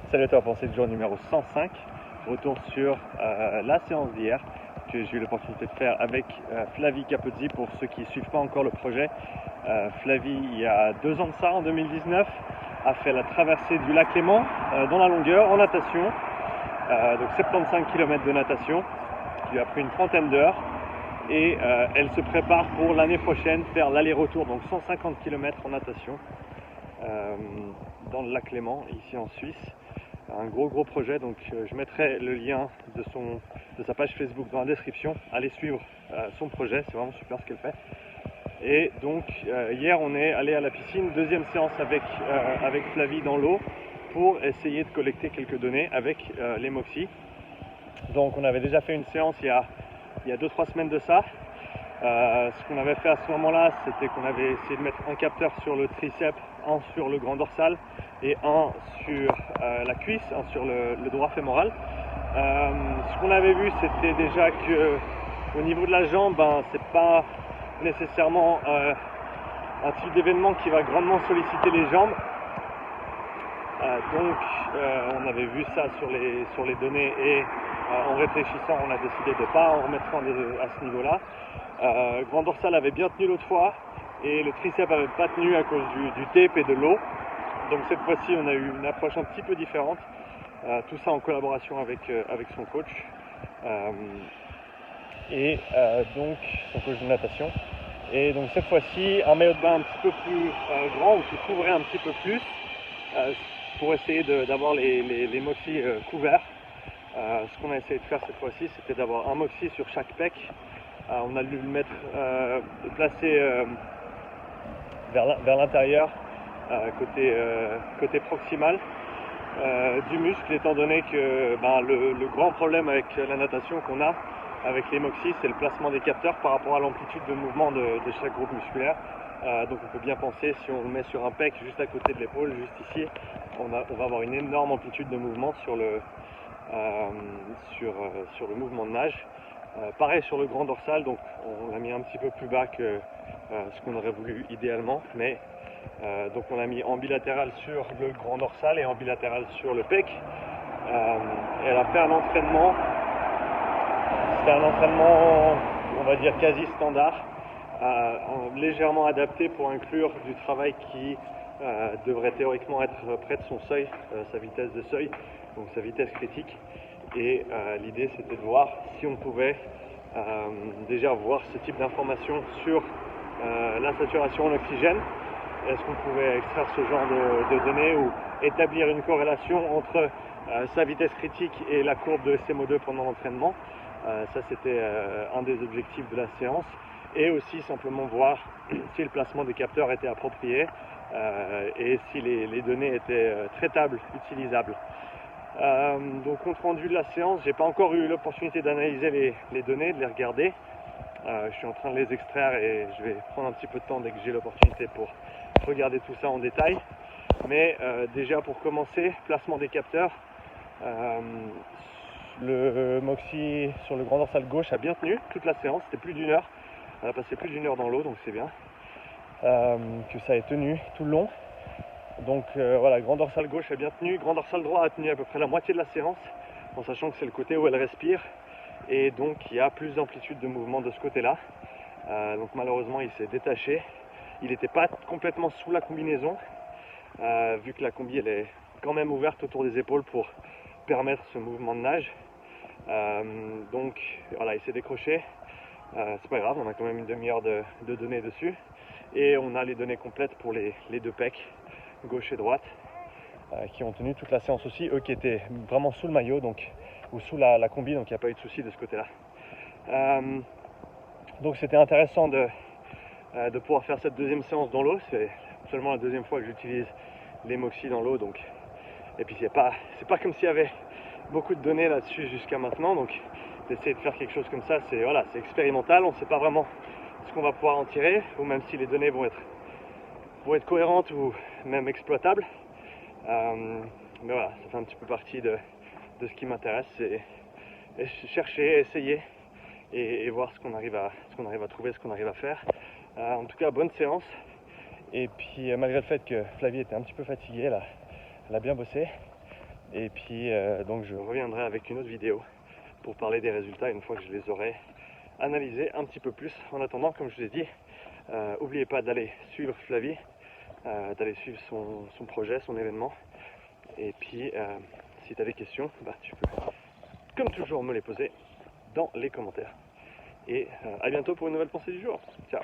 Salut à toi pour cette journée numéro 105. Retour sur la séance d'hier que j'ai eu l'opportunité de faire avec Flavie Capozzi. Pour ceux qui ne suivent pas encore le projet, Flavie, il y a 2 ans de ça, en 2019, a fait la traversée du lac Léman dans la longueur en natation. Donc 75 km de natation, qui lui a pris une trentaine d'heures. Et elle se prépare pour l'année prochaine faire l'aller-retour, donc 150 km en natation dans le lac Léman, ici en Suisse. Un gros projet, donc je mettrai le lien de sa page Facebook dans la description. Allez suivre son projet, c'est vraiment super ce qu'elle fait. Et donc hier on est allé à la piscine, deuxième séance avec Flavie dans l'eau pour essayer de collecter quelques données avec les Moxy. Donc on avait déjà fait une séance il y a 2-3 semaines de ça. Ce qu'on avait fait à ce moment-là, c'était qu'on avait essayé de mettre un capteur sur le triceps, un sur le grand dorsal et un sur la cuisse, un sur le droit fémoral. Ce qu'on avait vu, c'était déjà que au niveau de la jambe, c'est pas nécessairement un type d'événement qui va grandement solliciter les jambes. On avait vu ça sur les données et en réfléchissant, on a décidé de ne pas en remettre à ce niveau-là. Grand dorsal avait bien tenu l'autre fois et le triceps avait pas tenu à cause du tape et de l'eau. Donc cette fois-ci, on a eu une approche un petit peu différente. Tout ça en collaboration avec son coach donc son coach de natation. Et donc cette fois-ci, un maillot de bain un petit peu plus grand ou qui couvrait un petit peu plus pour essayer d'avoir les Moxy couverts. Ce qu'on a essayé de faire cette fois-ci, c'était d'avoir un Moxy sur chaque pec. On a dû le mettre placé vers l'intérieur, côté proximal du muscle, étant donné que le grand problème avec la natation qu'on a avec les Moxy, c'est le placement des capteurs par rapport à l'amplitude de mouvement de chaque groupe musculaire. Donc on peut bien penser, si on le met sur un pec juste à côté de l'épaule, juste ici, on va avoir une énorme amplitude de mouvement sur le mouvement de nage. Pareil sur le grand dorsal, donc on l'a mis un petit peu plus bas que ce qu'on aurait voulu idéalement, mais donc on l'a mis en bilatéral sur le grand dorsal et en bilatéral sur le pec. Et elle a fait un entraînement, c'était un entraînement, on va dire quasi standard, légèrement adapté pour inclure du travail qui devrait théoriquement être près de son seuil, sa vitesse de seuil, donc sa vitesse critique. Et l'idée, c'était de voir si on pouvait déjà voir ce type d'informations sur la saturation en oxygène. Est-ce qu'on pouvait extraire ce genre de données ou établir une corrélation entre sa vitesse critique et la courbe de SMO2 pendant l'entraînement. Ça, c'était un des objectifs de la séance. Et aussi simplement voir si le placement des capteurs était approprié et si les données étaient traitables, utilisables. Donc compte rendu de la séance, j'ai pas encore eu l'opportunité d'analyser les données, de les regarder. Je suis en train de les extraire et je vais prendre un petit peu de temps dès que j'ai l'opportunité pour regarder tout ça en détail. Mais déjà pour commencer, placement des capteurs. Le Moxy sur le grand dorsal gauche a bien tenu toute la séance, c'était plus d'1 heure. Elle a passé plus d'1 heure dans l'eau, donc c'est bien que ça ait tenu tout le long. Donc voilà, grand dorsal gauche a bien tenu, grand dorsal droit a tenu à peu près la moitié de la séance, en sachant que c'est le côté où elle respire, et donc il y a plus d'amplitude de mouvement de ce côté-là. Donc malheureusement il s'est détaché, il n'était pas complètement sous la combinaison, vu que la combi elle est quand même ouverte autour des épaules pour permettre ce mouvement de nage. Donc voilà, il s'est décroché, c'est pas grave, on a quand même une demi-heure de données dessus, et on a les données complètes pour les 2 pecs, gauche et droite, qui ont tenu toute la séance aussi, eux qui étaient vraiment sous le maillot ou sous la combi, donc il n'y a pas eu de souci de ce côté-là. Donc c'était intéressant de pouvoir faire cette deuxième séance dans l'eau. C'est seulement la deuxième fois que j'utilise les Moxy dans l'eau, donc et puis c'est pas comme s'il y avait beaucoup de données là-dessus jusqu'à maintenant, donc d'essayer de faire quelque chose comme ça, c'est expérimental, on ne sait pas vraiment ce qu'on va pouvoir en tirer, ou même si les données vont être cohérentes ou même exploitables. Mais voilà, ça fait un petit peu partie de ce qui m'intéresse, c'est chercher, essayer et voir ce qu'on arrive à trouver, ce qu'on arrive à faire. En tout cas, bonne séance. Et puis malgré le fait que Flavie était un petit peu fatiguée, elle a bien bossé. Et puis donc je reviendrai avec une autre vidéo pour parler des résultats une fois que je les aurai analysés un petit peu plus. En attendant, comme je vous ai dit, n'oubliez pas d'aller suivre Flavie, d'aller suivre son projet, son événement. Et puis si tu as des questions, tu peux comme toujours me les poser dans les commentaires. Et à bientôt pour une nouvelle pensée du jour. Ciao.